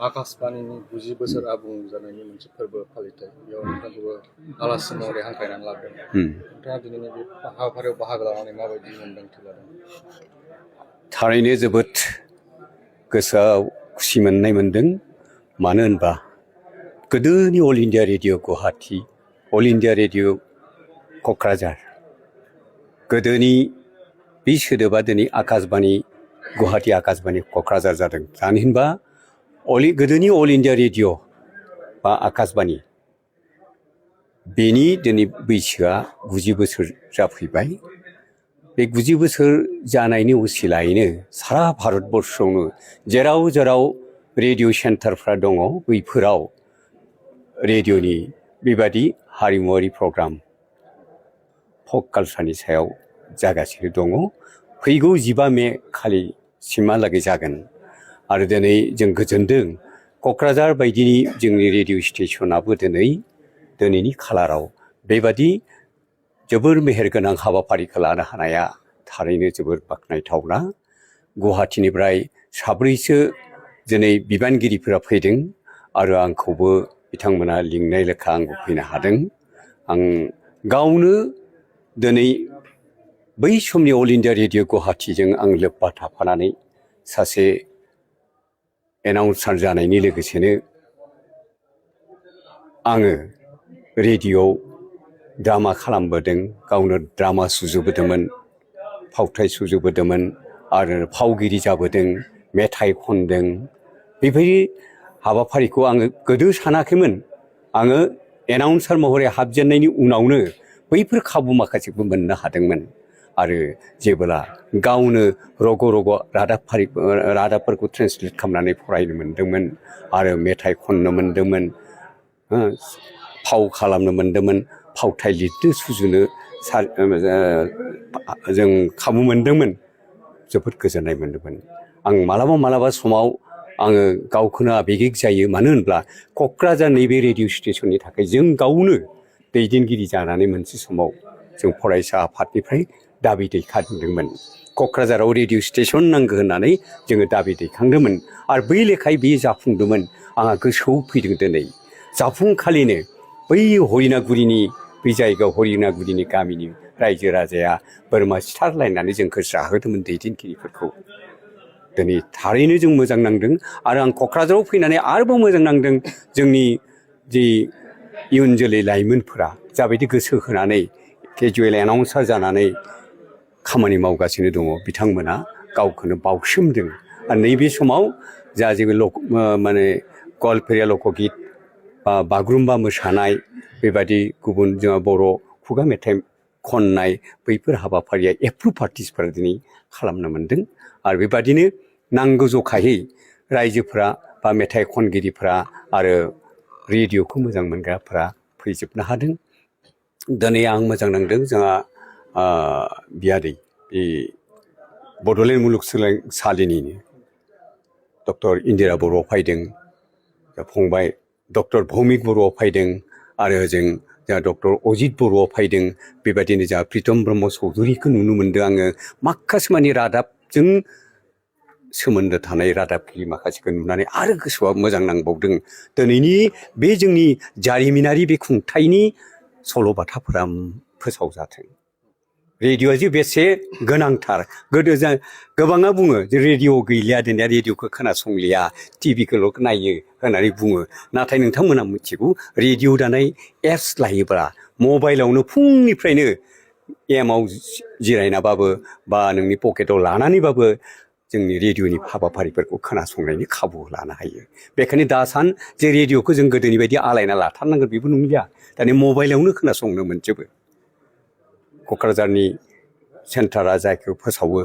आकाशबाणीनि 90 बोसोर आबुं जानायनि मोनसे फोरबो फालिथाय बेयाव नोंथांखौबो आलासि महरै हांख्रायनानै लादों नोंथाङा दिनैनि बे हाबाफारियाव बाहागो लानानै माबायदि मोन्दांथि लादों थारैनो जोबोद गोसोआव खुसि मोननाय मोनदों मानो होनबा गोदोनि all India radio Guwahati all India radio Kokrajhar गोदोनि बे सोदोबा दिनै आकाशबाणी गुवाहाटी आकाशबाणी क'क्राझार जादों मानो होनबा गोदोनि अल इन्डिया रेडिअ बा आकाशबाणी बेनि दिनै बैसोआ 90 बोसोर जाफैबाय बे 90 बोसोर जानायनि उसिलायैनो सारा भारतबर्षआवनो जेराव जेराव रेडिअ सेन्टारफ्रा दङ बैफोराव रेडिअनि बेबादि हारिमुवारि प्रग्राम फक कालचारनि सायाव जागासिनो दङ फैगौ 15 मे खालिसिमहालागै जागोन आरो दिनै जों गोजोनदों क'क्राझार बायदिनि जोंनि रेडिअ स्टेसनाबो दिनैनि खालाराव बेबादि जोबोर मेहेरगोनां हाबाफारिखौ लानो हानाया थारैनो जोबोर बाख्नायथावना गुवाहाटीनिफ्राय साब्रैसो दिनै बिबानगिरिफोरा फैदों आरो आंखौबो बिथांमोना लिंनाय लेखा आंबो फैनो हादों आं गावनो दिनै बै समनि अल इन्डिया रेडिअ गुवाहाटीजों आं लोब्बा थाफानानै सासे एनाउन्सार जानायनि लोगोसेनो आङो रेडिअआव ड्रामा खालामबोदों गावनो ड्रामा सुजुबोदोंमोन फावथाय सुजुबोदोंमोन आरो फावगिरि जाबोदों मेथाइ खनदों बेबायदि हाबाफारिखौ आङो गोदो सानाखैमोन आङो एनाउन्सार महरै हाबजेननायनि उनावनो बैफोर खाबु माखासेखौ मोननो हादोंमोन आरो जेब्ला गावनो रग' रग' रादाबफोरखौ ट्रेन्सलेट खालामनानै फरायनो मोन्दोंमोन आरो मेथाइ खननो मोन्दोंमोन फाव खालामनो मोन्दोंमोन फावथाय लिरनो सुजुनो जों खाबु मोन्दोंमोन जोबोद गोजोननाय मोन्दोंमोन आं मालाबा समाव आङो गावखौनो आबेगिक जायो मानो होनब्ला क'क्राझार नैबे रेडिअ स्टेसननि थाखाय जों गावनो दैदेनगिरि जानानै मोनसे समाव जों फरायसा आफादनिफ्राय दाबि दैखांदोंमोन क'क्राझाराव रेडिअ स्टेसन नांगौ होननानै जोङो दाबि दैखांदोंमोन आरो बै लेखायै बेयो जाफुंदोंमोन आंहा गोसोआव फैदों दिनै जाफुंखालिनो बै हरिनागुरिनि बै जायगायाव हरिनागुरिनि गामिनि रायजो राजाया बोरमा सिथारलायनानै जोंखौ जाहोदोंमोन दैदेनगिरिफोरखौ दिनै थारैनो जों मोजां नांदों आरो आं क'क्राझाराव फैनानै आरोबाव मोजां नांदों जोंनि जि इयुन जोलै लाइमोनफोरा जाबायदि गोसो होनानै केजुवेल एनाउन्सार जानानै खामानि मावगासिनो दङ बिथांमोना गावखौनो बावसोमदों आरो नैबे समाव जा जेबो माने गवालपेरिया लकगित बागुरुम्बा मोसानाय बेबादि गुबुन जोंहा बर' खुगा मेथाइ खननाय बैफोर हाबाफारिया एप्रुभ आर्टिस्टफोरा दिनै खालामनो मोन्दों आरो बेबादिनो नांगौ जखायै रायजोफ्रा बा मेथाइ खनगिरिफ्रा आरो रेडिअखौ मोजां मोनग्राफ्रा फैजोबनो हादों दिनै आं मोजां नांदों जोंहा बियादै बे बड'लेण्ड मुलुगसोलोंसालिनिनो डक्टर इन्दिरा बर'आ फैदों फंबाय डक्टर भौमिक बर'आ फैदों आरो जोंहा डक्टर अजित बर'आ फैदों बेबायदिनो जोंहा प्रितम ब्रह्म चौधुरिखौ नुनो मोन्दों आङो माखासे मानि रादाबजों सोमोन्दो थानाय रादाबगिरि माखासेखौ नुनानै आरो गोसोआ मोजां नांबावदों दिनैनि बे जोंनि जारिमिनारि बे खुंथायनि सल'बाथाफोरा फोसावजाथों रेडिअआ जे बेसे गोनांथार गोदो जों गोबाङा बुङो जे रेडिअ गैलिया दिनै रेडिअखौ खोनासंलिया टिभिखौल' नायो होननानै बुङो नाथाय नोंथांमोना मिथिगौ रेडिअ दानाय एप्स लायोब्ला मबाइलावनो फुंनिफ्रायनो एमाव जिरायनाबाबो बा नोंनि पकेटाव लानानैबाबो जोंनि रेडिअनि हाबाफारिफोरखौ खोनासंनायनि खाबु लानो हायो बेखायनो दासान जे रेडिअखौ जों गोदोनि बायदि आलायना लाथारनांगोन बेबो नंलिया दानि मबाइलावनो खोनासंनो मोनजोबो क'क्राझारनि सेन्टारा जायखौ फोसावो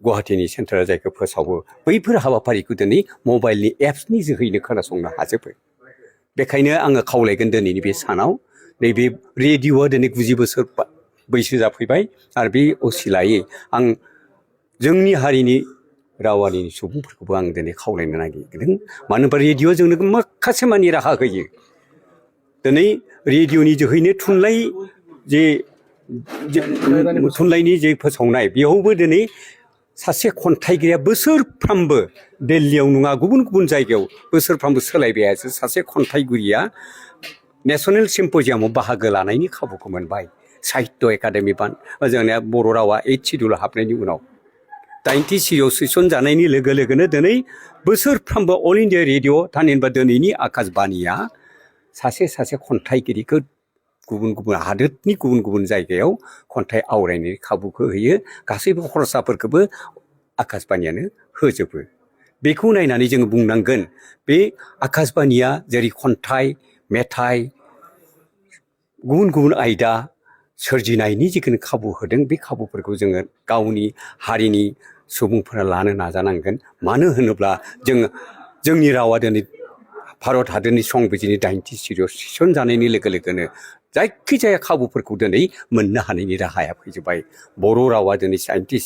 गुवाहाटीनि सेन्टारा जायखौ फोसावो बैफोर हाबाफारिखौ दिनै मबाइलनि एप्सनि जोहैनो खोनासंनो हाजोबो बेखायनो आङो खावलायगोन दिनैनि बे सानाव नैबे रेडिअआ दिनै 90 बोसोर बैसो जाफैबाय आरो बे असिलायै आं जोंनि हारिनि रावारि सुबुंफोरखौबो आं दिनै खावलायनो नागिरदों मानो होनबा रेडिअआ जोंनो माखासे मानि राहा होयो दिनै रेडिअनि जोहैनो थुनलाइनि जे फोसावनाय बेयावबो दिनै सासे खन्थाइगिरिया बोसोरफ्रामबो दिल्लीयाव नङा गुबुन गुबुन जायगायाव बोसोरफ्रामबो सोलायबायासो सासे खन्थाइगिरिया नेशनेल सिम्प'जियामाव बाहागो लानायनि खाबुखौ मोनबाय साहित्य एकाडेमि जोंनिया बर' रावा 8 सिडिउल हाबनायनि उनाव 90 सिडिउल सोसनजानायनि लोगो लोगोनो दिनै बोसोरफ्रामबो अल इन्डिया रेडिअ थामहिनबा दिनैनि आकाशबाणीया सासे खन्थाइगिरिखौ गुबुन गुबुन हादोरनि गुबुन गुबुन जायगायाव खन्थाइ आवरायनायनि खाबुखौ होयो गासैबो खरसाफोरखौबो आकाशबाणीयानो होजोबो बेखौ नायनानै जोङो बुंनांगोन बे आकाशबाणीया जेरै खन्थाइ मेथाइ गुबुन गुबुन आयदा सोरजिनायनि जिखुनु खाबु होदों बे खाबुफोरखौ जोङो गावनि हारिनि सुबुंफोरा लानो नाजानांगोन मानो होनोब्ला जोंनि रावा दिनै भारत हादरनि संबिजिरनि 90 सिडिउल थिसनजानायनि लोगो लोगोनो जायखिजाया खाबुफोरखौ दिनै मोननो हानायनि राहाया फैजोब्बाय बर' रावा दिनै 90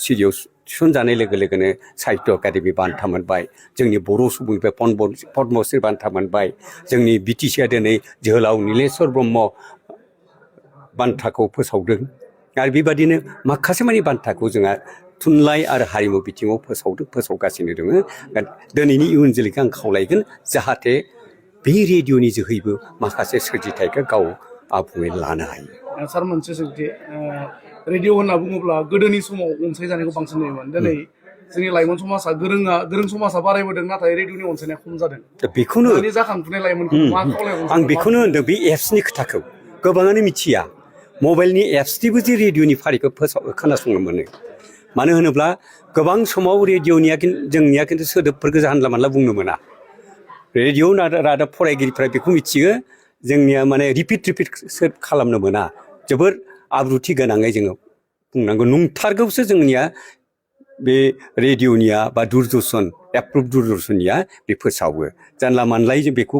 सिडिउल थिसनजानाय लोगो लोगोनो साहित्य एकाडेमि बान्था मोनबाय जोंनि बर' सुबुंनिफ्राय पद्मश्री बान्था मोनबाय जोंनि बिटिसिआ दिनै जोहोलाव नीलेश्वर ब्रह्म बान्थाखौ फोसावदों आरो बेबादिनो माखासे मानि बान्थाखौ जोंहा थुनलाइ आरो हारिमु बिथिङाव फोसावगासिनो दङ दिनैनि इयुन जोलैखौ आं खावलायगोन जाहाथे बे रेडिअनि जोहैबो माखासे सोरजिथायखौ गाव आबुङै लानो हायो सार मोनसे सोंथि रेडिअ होनना बुङोब्ला गोदोनि समाव अनसायजानायखौ बांसिन नुयोमोन दिनै जोंनि लाइमोन समाजा गोरों समाजा बारायबोदों नाथाय रेडिअनि अनसायनाया खम जादों दा बेखौनो जाखांफुनाय लाइमोनखौ मा खावलायगोन आं बेखौनो होनदों बे एप्सनि खोथाखौ गोबाङानो मिथिया मबाइलनि एप्सनिबो जे रेडिअनि फारिखौ खोनासंनो मोनो मानो होनोब्ला गोबां समाव रेडिअनिया जोंनिया खिन्थु सोदोबफोरखौ जानला मानला बुंनो मोना रेडिअ रादाब फरायगिरिफ्रा बेखौ मिथियो जोंनिया माने रिपिट खालामनो मोना जोबोर आब्रुथि गोनाङै जोङो बुंनांगौ नंथारगौसो जोंनिया बे रेडिअनिया बा दुरदर्शन एप्रुभ दुरदर्शननिया बे फोसावो जानला मानलायै जों बेखौ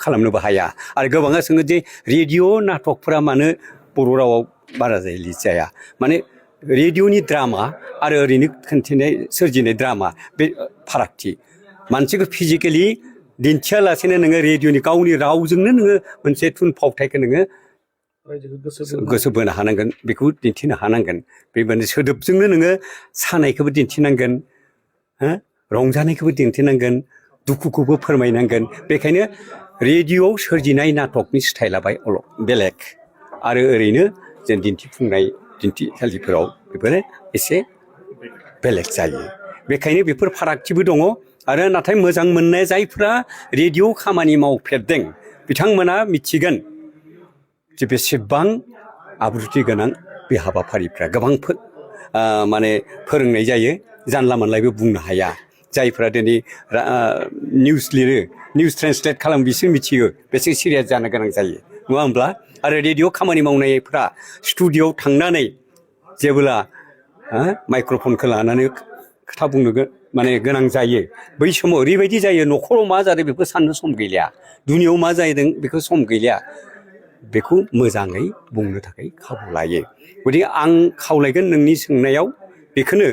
खालामनोबो हाया आरो गोबाङा सोङो जे रेडिअ नाटकफोरा मानो बर' रावाव बारा लिरजाया माने रेडिअनि द्रामा आरो ओरैनो सोरजिनाय द्रामा बे फारागथि मानसिखौ फिजिकेलि दिन्थियालासेनो नोङो रेडिअनि गावनि रावजोंनो नोङो मोनसे थुनफावथायखौ नोङो गोसो बोनो हानांगोन बेखौ दिन्थिनो हानांगोन बेबायदि सोदोबजोंनो नोङो सानायखौबो दिन्थिनांगोन रंजानायखौबो दिन्थिनांगोन दुखुखौबो फोरमायनांगोन बेखायनो रेडिअआव सोरजिनाय नाटकनि स्टाइला बेलेग आरो ओरैनो जों दिन्थिसालिफोराव बेफोरो एसे बेलेग जायो बेखायनो बेफोर फारागथिबो दङ आरो नाथाय मोजां मोननाय जायफ्रा रेडिअ खामानि मावफेरदों बिथांमोना मिथिगोन जे बेसेबां आब्रुथि गोनां बे हाबाफारिफ्रा गोबां माने फोरोंनाय जायो जानला मानलायबो बुंनो हाया जायफ्रा दिनै निउस लिरो निउस ट्रेन्सलेट खालामो बिसोर मिथियो बेसे सिरियास जानो गोनां जायो नङा होमब्ला आरो रेडिअ खामानि मावनायफ्रा स्टुडिअआव थांनानै जेब्ला माइक्र'फनखौ लानानै खोथा बुंनो माने गोनां जायो बै समाव ओरैबायदि जायो न'खराव मा जादों बेखौ साननो सम गैलिया दुनियाव मा जादों बेखौ सम गैलिया बेखौ मोजाङै बुंनो थाखाय खाबु लायो गतिके आं खावलायगोन नोंनि सोंनायाव बेखौनो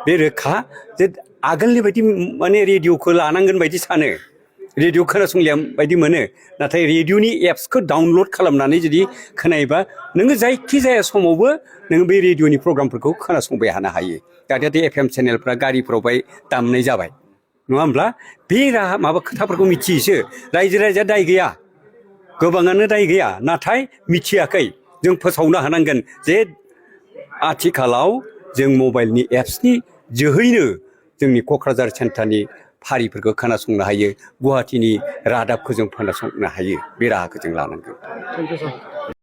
बे रोखा जे आगोलनि बायदि माने रेडिअखौ लानांगोन बायदि सानो रेडिअ खोनासंलिया बायदि मोनो नाथाय रेडिअनि एप्सखौ डाउनलड खालामनानै जुदि खोनायोबा नोङो जायखिजाया समावबो नोङो बे रेडिअनि प्रग्रामफोरखौ खोनासंबाय थानो हायो दाथ' FM चेनेलफ्रा गारिफ्रावहाय दामनाय जाबाय नङा होमब्ला बे माबा खोथाफोरखौ मिथियोसो रायजो राजाया दाय गैया गोबाङानो दाय गैया नाथाय मिथियाखै जों फोसावनो हानांगोन जे आथिखालाव जों मबाइलनि एप्सनि जोहैनो जोंनि क'क्राझार सेन्टारनि फारिफोरखौ खोनासंनो हायो गुवाहाटीनि रादाबखौ जों खोनासंनो हायो बे राहाखौ जों लानांगोन